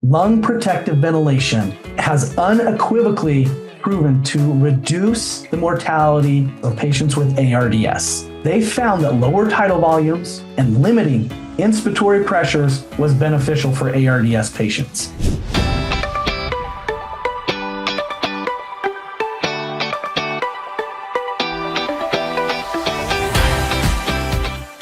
lung protective ventilation has unequivocally proven to reduce the mortality of patients with ARDS. They found that lower tidal volumes and limiting inspiratory pressures was beneficial for ARDS patients.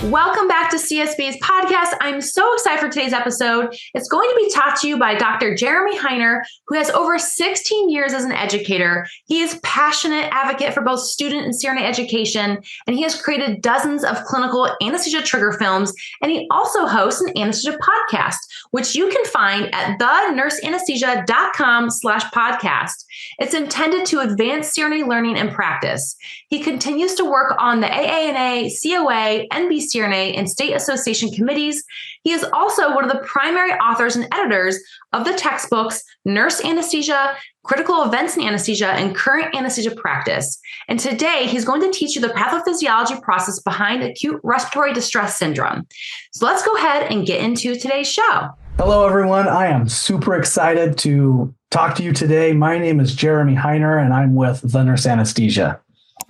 Welcome back to CSPA's podcast. I'm so excited for today's episode. It's going to be taught to you by Dr. Jeremy Heiner, who has over 16 years as an educator. He is a passionate advocate for both student and CRNA education, and he has created dozens of clinical anesthesia trigger films, and he also hosts an anesthesia podcast, which you can find at thenurseanesthesia.com/podcast. It's intended to advance CRNA learning and practice. He continues to work on the AANA, COA, NBCRNA, and state association committees. He is also one of the primary authors and editors of the textbooks Nurse Anesthesia, Critical Events in Anesthesia, and Current Anesthesia Practice. And today, he's going to teach you the pathophysiology process behind acute respiratory distress syndrome. So let's go ahead and get into today's show. Hello, everyone. I am super excited to talk to you today. My name is Jeremy Heiner, and I'm with the Nurse Anesthesia.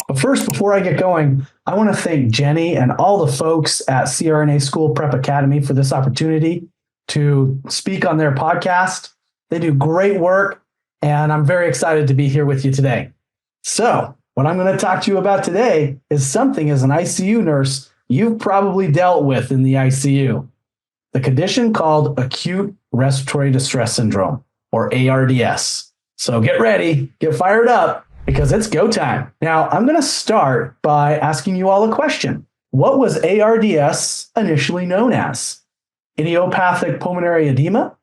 But first, before I get going, I want to thank Jenny and all the folks at CRNA School Prep Academy for this opportunity to speak on their podcast. They do great work, and I'm very excited to be here with you today. So, what I'm going to talk to you about today is something as an ICU nurse you've probably dealt with in the ICU, the condition called Acute Respiratory Distress Syndrome, or ARDS. So get ready, get fired up, because it's go time. Now, I'm going to start by asking you all a question. What was ARDS initially known as? Idiopathic pulmonary edema,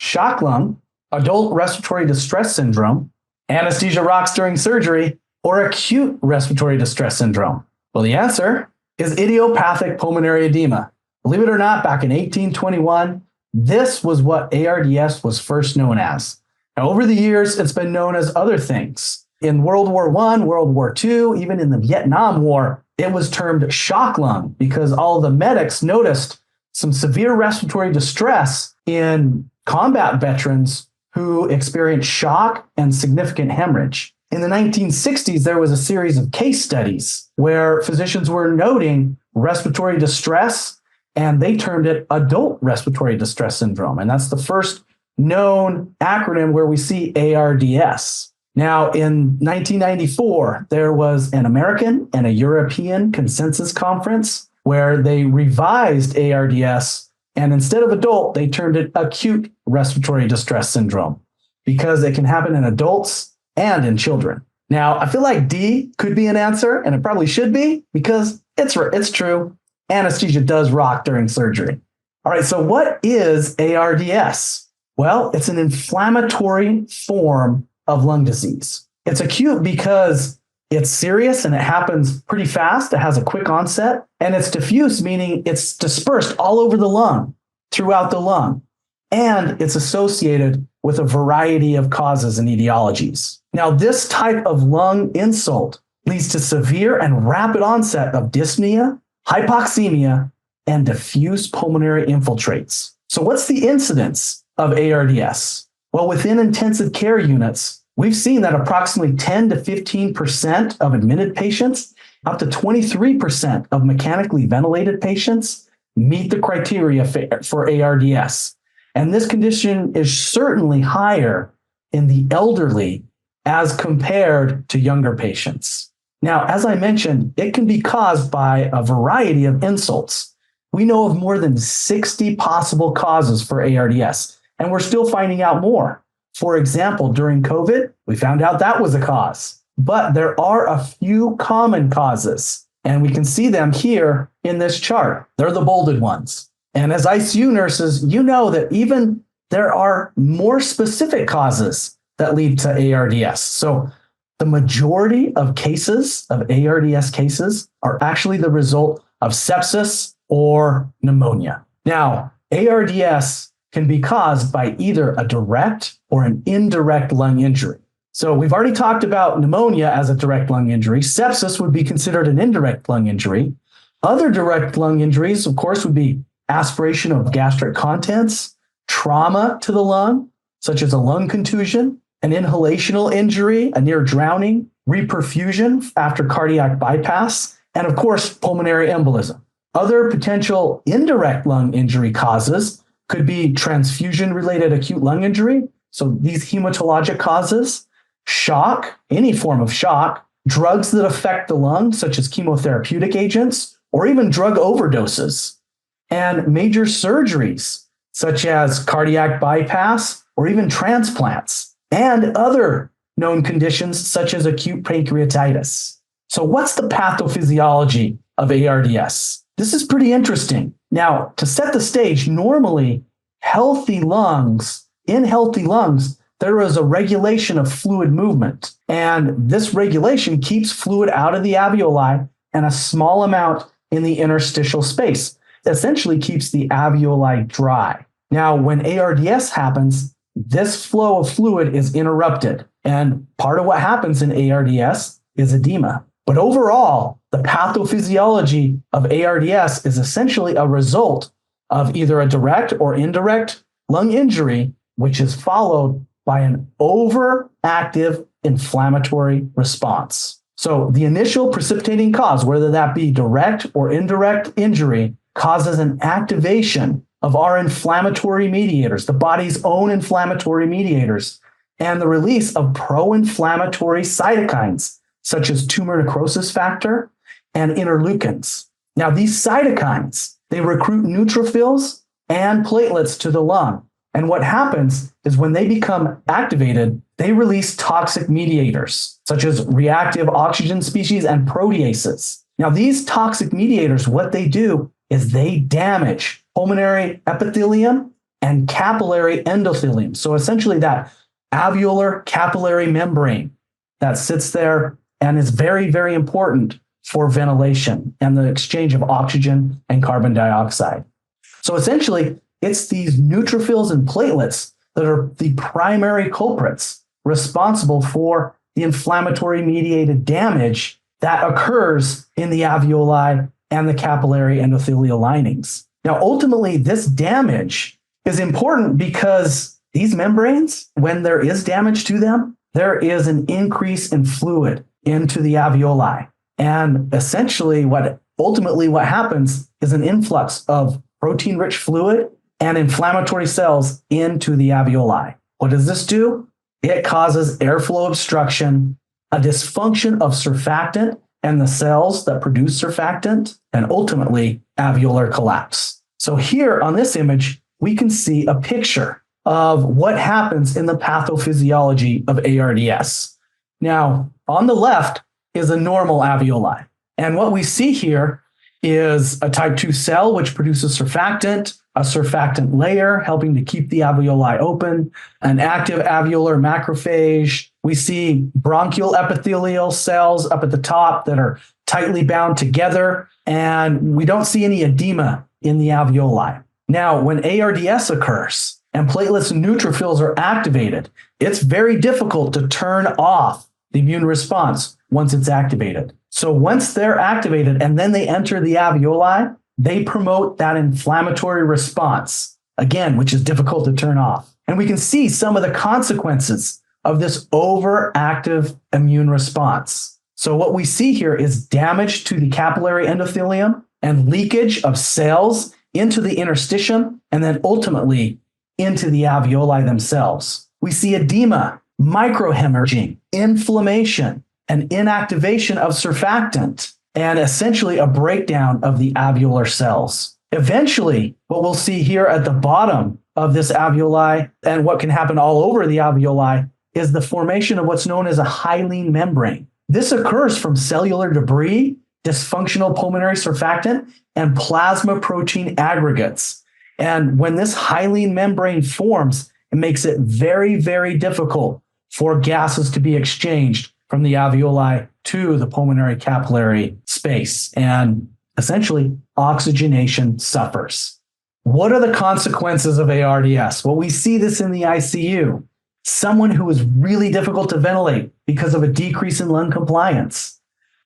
shock lung, adult respiratory distress syndrome, anesthesia rocks during surgery, or acute respiratory distress syndrome? Well, the answer is idiopathic pulmonary edema. Believe it or not, back in 1821, this was what ARDS was first known as. Now, over the years, it's been known as other things. In World War I, World War II, even in the Vietnam War, it was termed shock lung because all the medics noticed some severe respiratory distress in combat veterans who experienced shock and significant hemorrhage. In the 1960s, there was a series of case studies where physicians were noting respiratory distress, and they termed it adult respiratory distress syndrome. And that's the first known acronym where we see ARDS. Now, in 1994, there was an American and a European consensus conference where they revised ARDS, and instead of adult, they termed it acute respiratory distress syndrome because it can happen in adults and in children. Now, I feel like D could be an answer, and it probably should be because it's true. Anesthesia does rock during surgery. All right, so what is ARDS? Well, it's an inflammatory form of lung disease. It's acute because it's serious and it happens pretty fast. It has a quick onset, and it's diffuse, meaning it's dispersed all over the lung, throughout the lung. And it's associated with a variety of causes and etiologies. Now, this type of lung insult leads to severe and rapid onset of dyspnea, hypoxemia, and diffuse pulmonary infiltrates. So what's the incidence of ARDS? Well, within intensive care units, we've seen that approximately 10 to 15% of admitted patients, up to 23% of mechanically ventilated patients meet the criteria for ARDS. And this condition is certainly higher in the elderly as compared to younger patients. Now, as I mentioned, it can be caused by a variety of insults. We know of more than 60 possible causes for ARDS. And we're still finding out more. For example, during COVID, we found out that was a cause. But there are a few common causes, and we can see them here in this chart. They're the bolded ones. And as ICU nurses, you know that even there are more specific causes that lead to ARDS. So the majority of cases, of ARDS cases, are actually the result of sepsis or pneumonia. Now, ARDS can be caused by either a direct or an indirect lung injury. So we've already talked about pneumonia as a direct lung injury. Sepsis would be considered an indirect lung injury. Other direct lung injuries, of course, would be aspiration of gastric contents, trauma to the lung, such as a lung contusion, an inhalational injury, a near drowning, reperfusion after cardiac bypass, and of course, pulmonary embolism. Other potential indirect lung injury causes could be transfusion-related acute lung injury, so these hematologic causes, shock, any form of shock, drugs that affect the lung, such as chemotherapeutic agents, or even drug overdoses, and major surgeries, such as cardiac bypass or even transplants, and other known conditions such as acute pancreatitis. So what's the pathophysiology of ARDS? This is pretty interesting. Now, to set the stage, normally in healthy lungs, there is a regulation of fluid movement. And this regulation keeps fluid out of the alveoli and a small amount in the interstitial space. It essentially keeps the alveoli dry. Now, when ARDS happens, this flow of fluid is interrupted. And part of what happens in ARDS is edema. But overall, the pathophysiology of ARDS is essentially a result of either a direct or indirect lung injury, which is followed by an overactive inflammatory response. So the initial precipitating cause, whether that be direct or indirect injury, causes an activation of our inflammatory mediators, the body's own inflammatory mediators, and the release of pro-inflammatory cytokines, such as tumor necrosis factor and interleukins. Now, these cytokines, they recruit neutrophils and platelets to the lung. And what happens is when they become activated, they release toxic mediators, such as reactive oxygen species and proteases. Now, these toxic mediators, what they do is they damage pulmonary epithelium and capillary endothelium. So essentially that alveolar capillary membrane that sits there and is very, very important for ventilation and the exchange of oxygen and carbon dioxide. So essentially, it's these neutrophils and platelets that are the primary culprits responsible for the inflammatory mediated damage that occurs in the alveoli and the capillary endothelial linings. Now, ultimately, this damage is important because these membranes, when there is damage to them, there is an increase in fluid into the alveoli. And essentially, what happens is an influx of protein-rich fluid and inflammatory cells into the alveoli. What does this do? It causes airflow obstruction, a dysfunction of surfactant and the cells that produce surfactant, and ultimately alveolar collapse. So here on this image, we can see a picture of what happens in the pathophysiology of ARDS. Now, on the left is a normal alveoli. And what we see here is a type 2 cell, which produces surfactant, a surfactant layer helping to keep the alveoli open, an active alveolar macrophage. We see bronchial epithelial cells up at the top that are tightly bound together, and we don't see any edema in the alveoli. Now, when ARDS occurs and platelets and neutrophils are activated, it's very difficult to turn off the immune response once it's activated. So once they're activated and then they enter the alveoli, they promote that inflammatory response, again, which is difficult to turn off. And we can see some of the consequences of this overactive immune response. So what we see here is damage to the capillary endothelium and leakage of cells into the interstitium and then ultimately into the alveoli themselves. We see edema, microhemorrhaging, inflammation, and inactivation of surfactant, and essentially a breakdown of the alveolar cells. Eventually, what we'll see here at the bottom of this alveoli, and what can happen all over the alveoli, is the formation of what's known as a hyaline membrane. This occurs from cellular debris, dysfunctional pulmonary surfactant, and plasma protein aggregates. And when this hyaline membrane forms, it makes it very, very difficult for gases to be exchanged from the alveoli to the pulmonary capillary space. And essentially, oxygenation suffers. What are the consequences of ARDS? Well, we see this in the ICU. Someone who is really difficult to ventilate because of a decrease in lung compliance.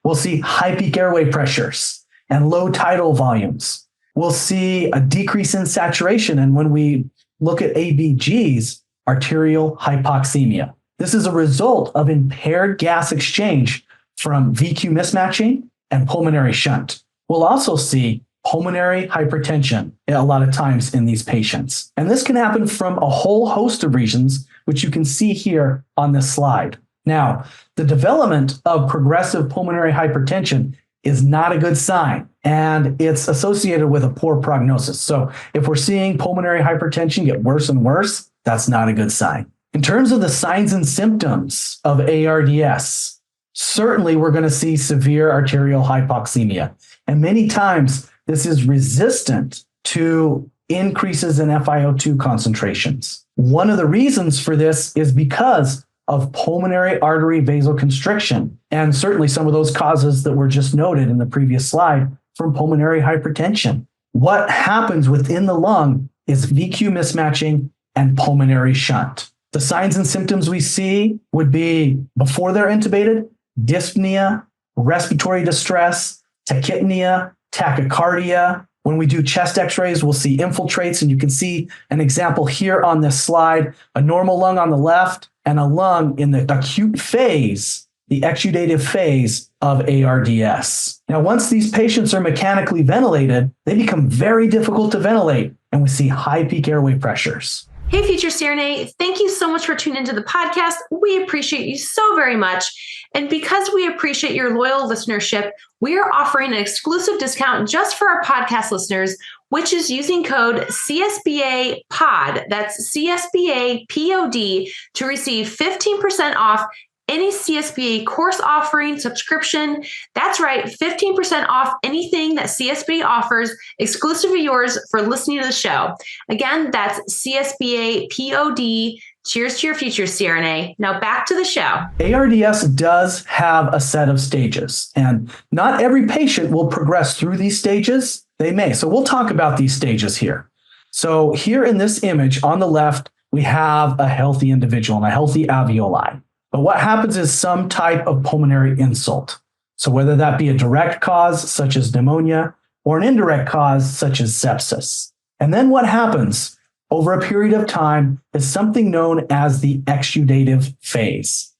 We'll see high peak airway pressures and low tidal volumes. We'll see a decrease in saturation. And when we look at ABGs, arterial hypoxemia. This is a result of impaired gas exchange from VQ mismatching and pulmonary shunt. We'll also see pulmonary hypertension a lot of times in these patients. And this can happen from a whole host of reasons, which you can see here on this slide. Now, the development of progressive pulmonary hypertension is not a good sign, and it's associated with a poor prognosis. So if we're seeing pulmonary hypertension get worse and worse, that's not a good sign. In terms of the signs and symptoms of ARDS, certainly we're going to see severe arterial hypoxemia. And many times this is resistant to increases in FiO2 concentrations. One of the reasons for this is because of pulmonary artery vasoconstriction, and certainly some of those causes that were just noted in the previous slide from pulmonary hypertension. What happens within the lung is VQ mismatching and pulmonary shunt. The signs and symptoms we see would be, before they're intubated, dyspnea, respiratory distress, tachypnea, tachycardia. When we do chest x-rays, we'll see infiltrates, and you can see an example here on this slide, a normal lung on the left and a lung in the acute phase, the exudative phase of ARDS. Now, once these patients are mechanically ventilated, they become very difficult to ventilate, and we see high peak airway pressures. Hey, future CRNA, thank you so much for tuning into the podcast. We appreciate you so very much. And because we appreciate your loyal listenership, we are offering an exclusive discount just for our podcast listeners, which is using code CSPA POD, that's CSPA POD, to receive 15% off any CSPA course offering subscription. That's right, 15% off anything that CSPA offers, exclusive to yours for listening to the show. Again, that's CSPA POD. Cheers to your future, CRNA. Now back to the show. ARDS does have a set of stages, and not every patient will progress through these stages. They may. So we'll talk about these stages here. So here in this image on the left, we have a healthy individual and a healthy alveoli. But what happens is some type of pulmonary insult. So whether that be a direct cause, such as pneumonia, or an indirect cause, such as sepsis. And then what happens over a period of time is something known as the exudative phase.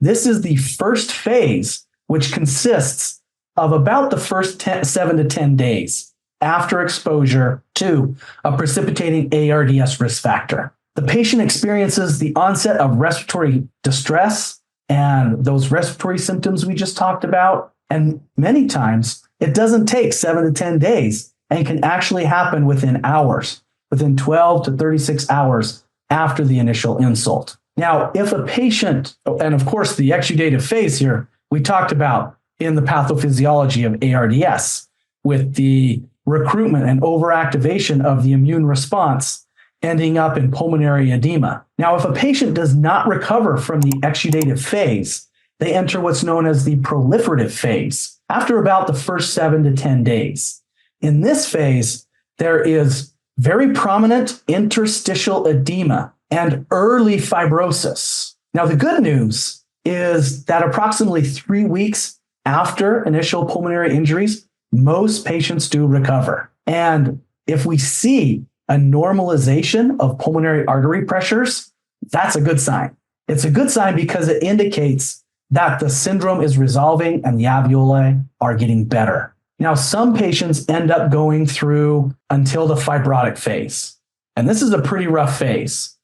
This is the first phase, which consists of about the first 7 to 10 days after exposure to a precipitating ARDS risk factor. The patient experiences the onset of respiratory distress and those respiratory symptoms we just talked about. And many times it doesn't take 7 to 10 days and can actually happen within hours, within 12 to 36 hours after the initial insult. Now, if a patient, and of course the exudative phase here, we talked about in the pathophysiology of ARDS with the recruitment and overactivation of the immune response ending up in pulmonary edema. Now, if a patient does not recover from the exudative phase, they enter what's known as the proliferative phase after about the first 7 to 10 days. In this phase, there is very prominent interstitial edema and early fibrosis. Now, the good news is that approximately 3 weeks after initial pulmonary injuries, most patients do recover. And if we see a normalization of pulmonary artery pressures, that's a good sign. It's a good sign because it indicates that the syndrome is resolving and the alveoli are getting better. Now, some patients end up going through until the fibrotic phase, and this is a pretty rough phase.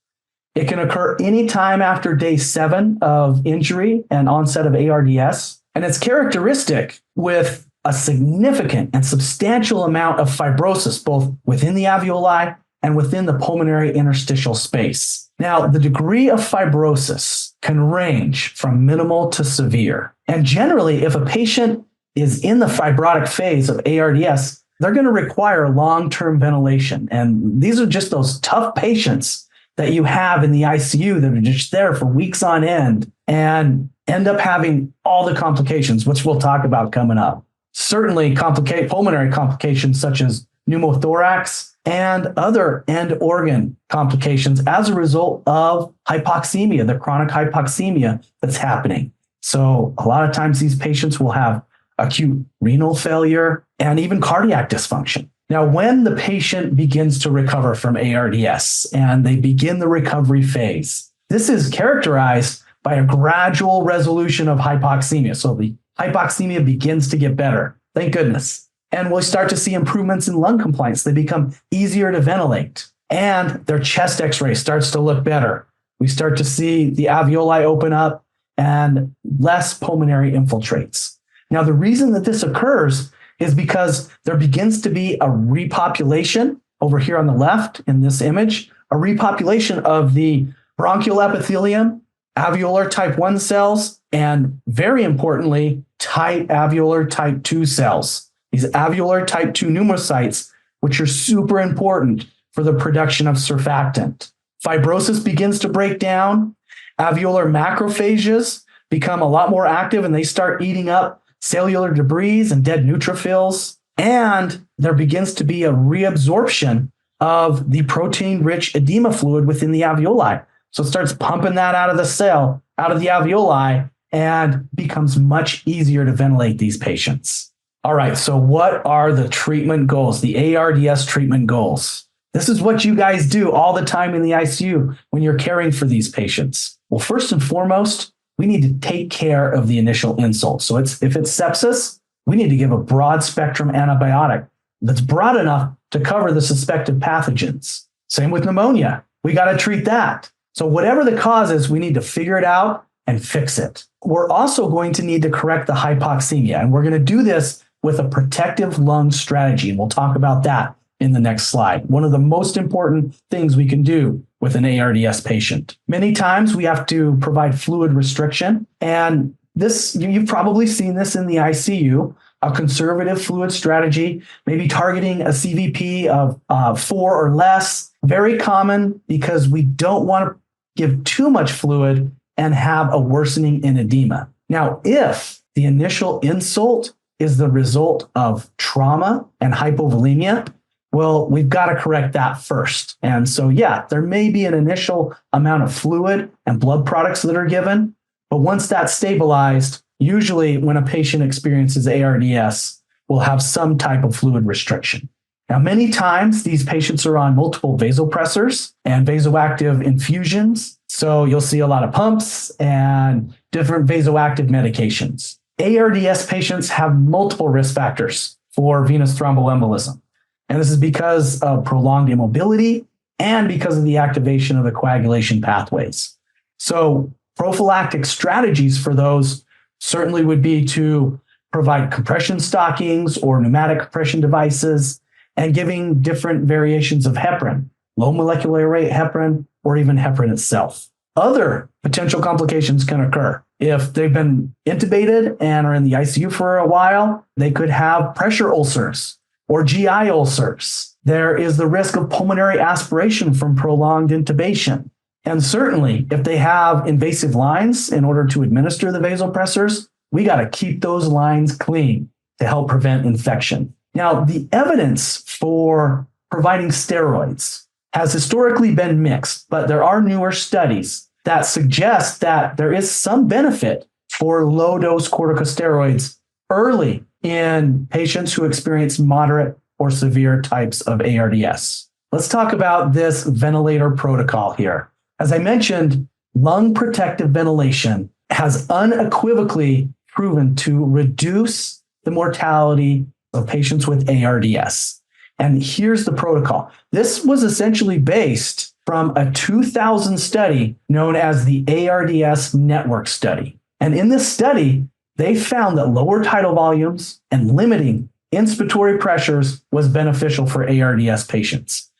It can occur anytime after day 7 of injury and onset of ARDS, and it's characteristic with a significant and substantial amount of fibrosis, both within the alveoli and within the pulmonary interstitial space. Now, the degree of fibrosis can range from minimal to severe. And generally, if a patient is in the fibrotic phase of ARDS, they're going to require long-term ventilation. And these are just those tough patients that you have in the ICU that are just there for weeks on end and end up having all the complications, which we'll talk about coming up. Certainly pulmonary complications such as pneumothorax and other end organ complications as a result of hypoxemia, the chronic hypoxemia that's happening. So a lot of times these patients will have acute renal failure and even cardiac dysfunction. Now, when the patient begins to recover from ARDS and they begin the recovery phase, this is characterized by a gradual resolution of hypoxemia. So the hypoxemia begins to get better. Thank goodness. And we'll start to see improvements in lung compliance. They become easier to ventilate and their chest x-ray starts to look better. We start to see the alveoli open up and less pulmonary infiltrates. Now, the reason that this occurs is because there begins to be a repopulation over here on the left in this image, a repopulation of the bronchial epithelium, alveolar type 1 cells, and very importantly, tight alveolar type 2 cells. These alveolar type 2 pneumocytes, which are super important for the production of surfactant. Fibrosis begins to break down. Alveolar macrophages become a lot more active and they start eating up cellular debris and dead neutrophils. And there begins to be a reabsorption of the protein-rich edema fluid within the alveoli. So it starts pumping that out of the cell, out of the alveoli, and becomes much easier to ventilate these patients. All right, so what are the treatment goals, the ARDS treatment goals? This is what you guys do all the time in the ICU when you're caring for these patients. Well, first and foremost, we need to take care of the initial insult. So if it's sepsis, we need to give a broad spectrum antibiotic that's broad enough to cover the suspected pathogens. Same with pneumonia. We got to treat that. So whatever the cause is, we need to figure it out and fix it. We're also going to need to correct the hypoxemia, and we're going to do this with a protective lung strategy, and we'll talk about that in the next slide. One of the most important things we can do with an ARDS patient. Many times we have to provide fluid restriction, and this, you've probably seen this in the ICU, a conservative fluid strategy, maybe targeting a CVP of 4 or less. Very common because we don't want to give too much fluid and have a worsening in edema. Now, if the initial insult is the result of trauma and hypovolemia, well, we've got to correct that first. And so, yeah, there may be an initial amount of fluid and blood products that are given, but once that's stabilized, usually when a patient experiences ARDS, we'll have some type of fluid restriction. Now, many times these patients are on multiple vasopressors and vasoactive infusions. So you'll see a lot of pumps and different vasoactive medications. ARDS patients have multiple risk factors for venous thromboembolism. And this is because of prolonged immobility and because of the activation of the coagulation pathways. So prophylactic strategies for those certainly would be to provide compression stockings or pneumatic compression devices and giving different variations of heparin, low molecular weight heparin, or even heparin itself. Other potential complications can occur. If they've been intubated and are in the ICU for a while, they could have pressure ulcers or GI ulcers. There is the risk of pulmonary aspiration from prolonged intubation. And certainly, if they have invasive lines in order to administer the vasopressors, we got to keep those lines clean to help prevent infection. Now, the evidence for providing steroids has historically been mixed, but there are newer studies that suggest that there is some benefit for low-dose corticosteroids early in patients who experience moderate or severe types of ARDS. Let's talk about this ventilator protocol here. As I mentioned, lung protective ventilation has unequivocally proven to reduce the mortality of patients with ARDS. And here's the protocol. This was essentially based from a 2000 study known as the ARDS Network Study. And in this study, they found that lower tidal volumes and limiting inspiratory pressures was beneficial for ARDS patients,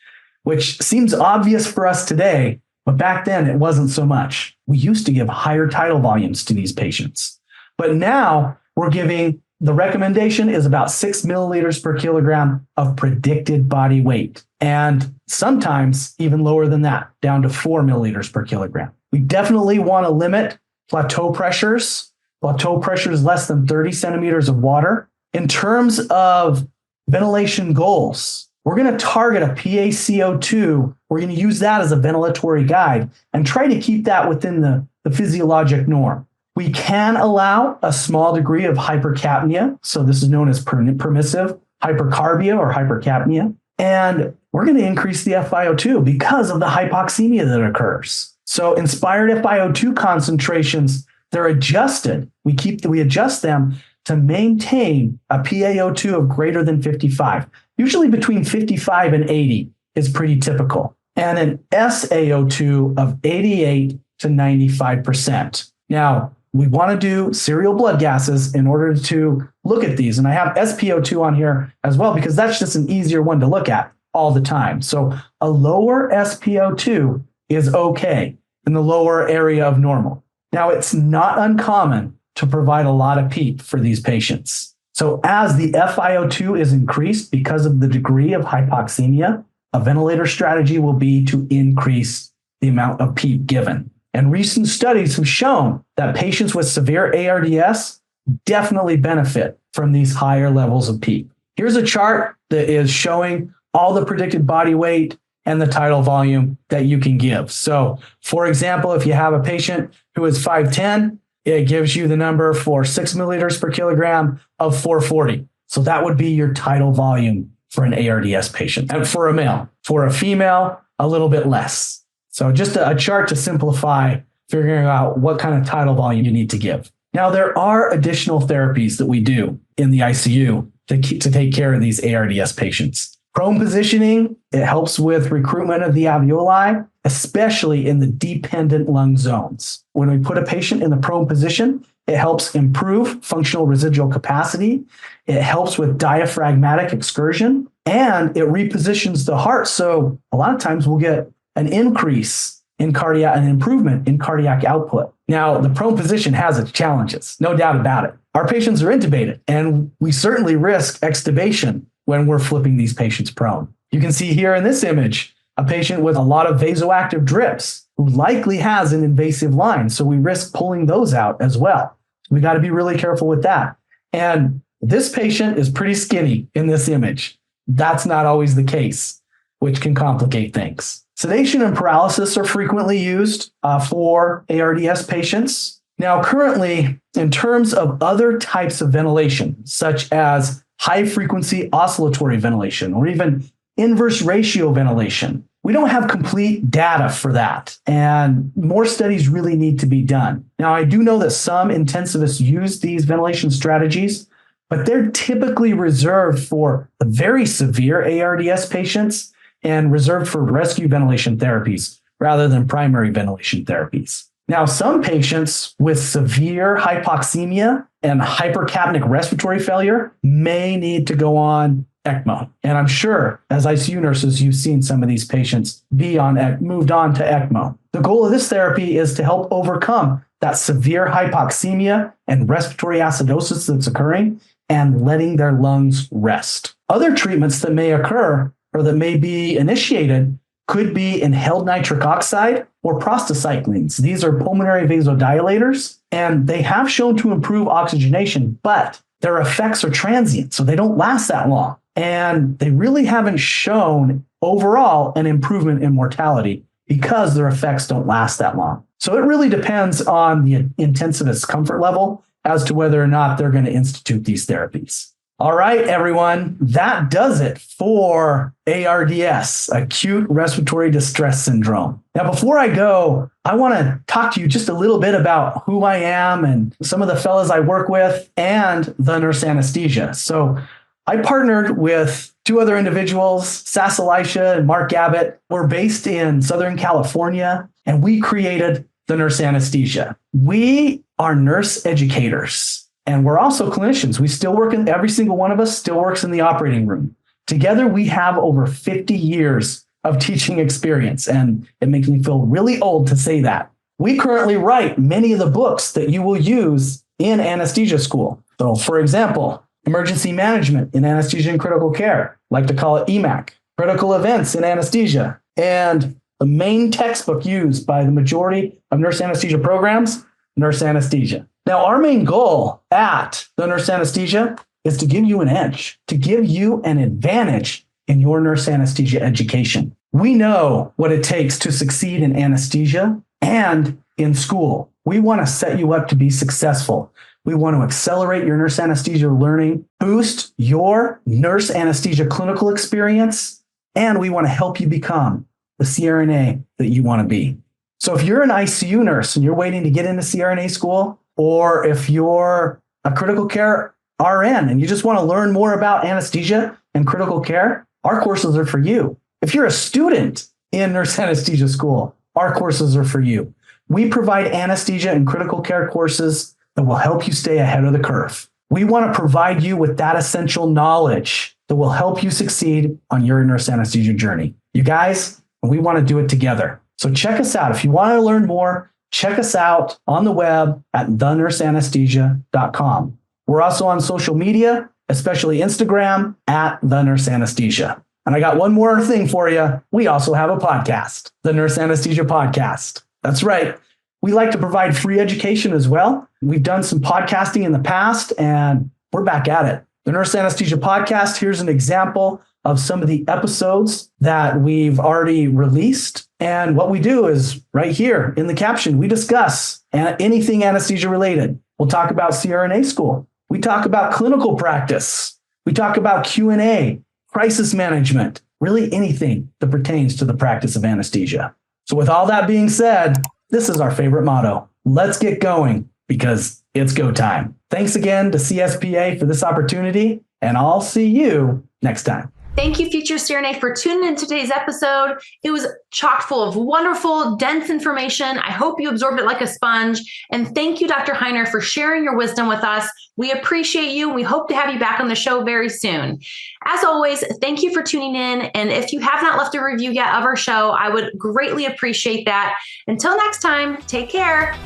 which seems obvious for us today, but back then it wasn't so much. We used to give higher tidal volumes to these patients, but now we're giving, the recommendation is about 6 milliliters per kilogram of predicted body weight, and sometimes even lower than that, down to 4 milliliters per kilogram. We definitely want to limit plateau pressures. Plateau pressure is less than 30 centimeters of water. In terms of ventilation goals, we're going to target a PaCO2. We're going to use that as a ventilatory guide and try to keep that within the physiologic norm. We can allow a small degree of hypercapnia. So this is known as permissive hypercarbia or hypercapnia. And we're going to increase the FiO2 because of the hypoxemia that occurs. So inspired FiO2 concentrations, they're adjusted. We adjust them to maintain a PaO2 of greater than 55. Usually between 55 and 80 is pretty typical. And an SaO2 of 88 to 95%. Now, we want to do serial blood gases in order to look at these. And I have SpO2 on here as well, because that's just an easier one to look at all the time. So a lower SpO2 is okay in the lower area of normal. Now, it's not uncommon to provide a lot of PEEP for these patients. So as the FiO2 is increased because of the degree of hypoxemia, a ventilator strategy will be to increase the amount of PEEP given. And recent studies have shown that patients with severe ARDS definitely benefit from these higher levels of PEEP. Here's a chart that is showing all the predicted body weight and the tidal volume that you can give. So, for example, if you have a patient who is 5'10", it gives you the number for 6 milliliters per kilogram of 440. So that would be your tidal volume for an ARDS patient. And for a male, for a female, a little bit less. So just a chart to simplify figuring out what kind of tidal volume you need to give. Now, there are additional therapies that we do in the ICU to take care of these ARDS patients. Prone positioning, it helps with recruitment of the alveoli, especially in the dependent lung zones. When we put a patient in the prone position, it helps improve functional residual capacity. It helps with diaphragmatic excursion, and it repositions the heart. So a lot of times we'll get an increase in cardiac, an improvement in cardiac output. Now, the prone position has its challenges, no doubt about it. Our patients are intubated, and we certainly risk extubation when we're flipping these patients prone. You can see here in this image, a patient with a lot of vasoactive drips who likely has an invasive line. So we risk pulling those out as well. We got to be really careful with that. And this patient is pretty skinny in this image. That's not always the case, which can complicate things. Sedation and paralysis are frequently used for ARDS patients. Now, currently, in terms of other types of ventilation, such as high-frequency oscillatory ventilation or even inverse ratio ventilation, we don't have complete data for that, and more studies really need to be done. Now, I do know that some intensivists use these ventilation strategies, but they're typically reserved for the very severe ARDS patients and reserved for rescue ventilation therapies rather than primary ventilation therapies. Now, some patients with severe hypoxemia and hypercapnic respiratory failure may need to go on ECMO. And I'm sure as ICU nurses, you've seen some of these patients moved on to ECMO. The goal of this therapy is to help overcome that severe hypoxemia and respiratory acidosis that's occurring and letting their lungs rest. Other treatments that may occur or that may be initiated could be inhaled nitric oxide or prostacyclines. These are pulmonary vasodilators, and they have shown to improve oxygenation, but their effects are transient, so they don't last that long. And they really haven't shown overall an improvement in mortality because their effects don't last that long. So it really depends on the intensivist's comfort level as to whether or not they're going to institute these therapies. All right, everyone, that does it for ARDS, Acute Respiratory Distress Syndrome. Now, before I go, I want to talk to you just a little bit about who I am and some of the fellows I work with and the Nurse Anesthesia. So I partnered with two other individuals, Sass Elisha and Mark Gabbett. We're based in Southern California, and we created the Nurse Anesthesia. We are nurse educators. And we're also clinicians. We still work every single one of us still works in the operating room. Together, we have over 50 years of teaching experience. And it makes me feel really old to say that. We currently write many of the books that you will use in anesthesia school. So, for example, emergency management in anesthesia and critical care, like to call it EMAC, critical events in anesthesia, and the main textbook used by the majority of nurse anesthesia programs, Nurse Anesthesia. Now, our main goal at the Nurse Anesthesia is to give you an edge, to give you an advantage in your nurse anesthesia education. We know what it takes to succeed in anesthesia and in school. We want to set you up to be successful. We want to accelerate your nurse anesthesia learning, boost your nurse anesthesia clinical experience, and we want to help you become the CRNA that you want to be. So if you're an ICU nurse and you're waiting to get into CRNA school, or if you're a critical care RN and you just want to learn more about anesthesia and critical care, our courses are for you. If you're a student in nurse anesthesia school, our courses are for you. We provide anesthesia and critical care courses that will help you stay ahead of the curve. We want to provide you with that essential knowledge that will help you succeed on your nurse anesthesia journey. You guys, we want to do it together. So check us out. If you want to learn more, check us out on the web at thenurseanesthesia.com. We're also on social media, especially Instagram at The Nurse Anesthesia. And I got one more thing for you. We also have a podcast, the Nurse Anesthesia Podcast. That's right. We like to provide free education as well. We've done some podcasting in the past and we're back at it. The Nurse Anesthesia Podcast, here's an example of some of the episodes that we've already released. And what we do is right here in the caption, we discuss anything anesthesia related. We'll talk about CRNA school. We talk about clinical practice. We talk about Q&A, crisis management, really anything that pertains to the practice of anesthesia. So with all that being said, this is our favorite motto. Let's get going because it's go time. Thanks again to CSPA for this opportunity, and I'll see you next time. Thank you, Future CRNA, for tuning in today's episode. It was chock full of wonderful, dense information. I hope you absorbed it like a sponge. And thank you, Dr. Heiner, for sharing your wisdom with us. We appreciate you, and we hope to have you back on the show very soon. As always, thank you for tuning in. And if you have not left a review yet of our show, I would greatly appreciate that. Until next time, take care.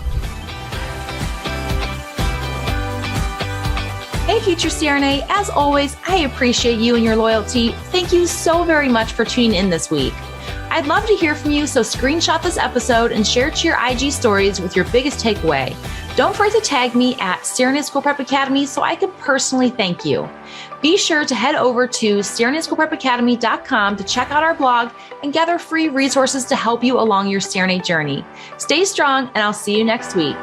Hey, Future CRNA, as always, I appreciate you and your loyalty. Thank you so very much for tuning in this week. I'd love to hear from you, so screenshot this episode and share it to your IG stories with your biggest takeaway. Don't forget to tag me at CRNA School Prep Academy so I can personally thank you. Be sure to head over to CRNASchoolPrepAcademy.com to check out our blog and gather free resources to help you along your CRNA journey. Stay strong, and I'll see you next week.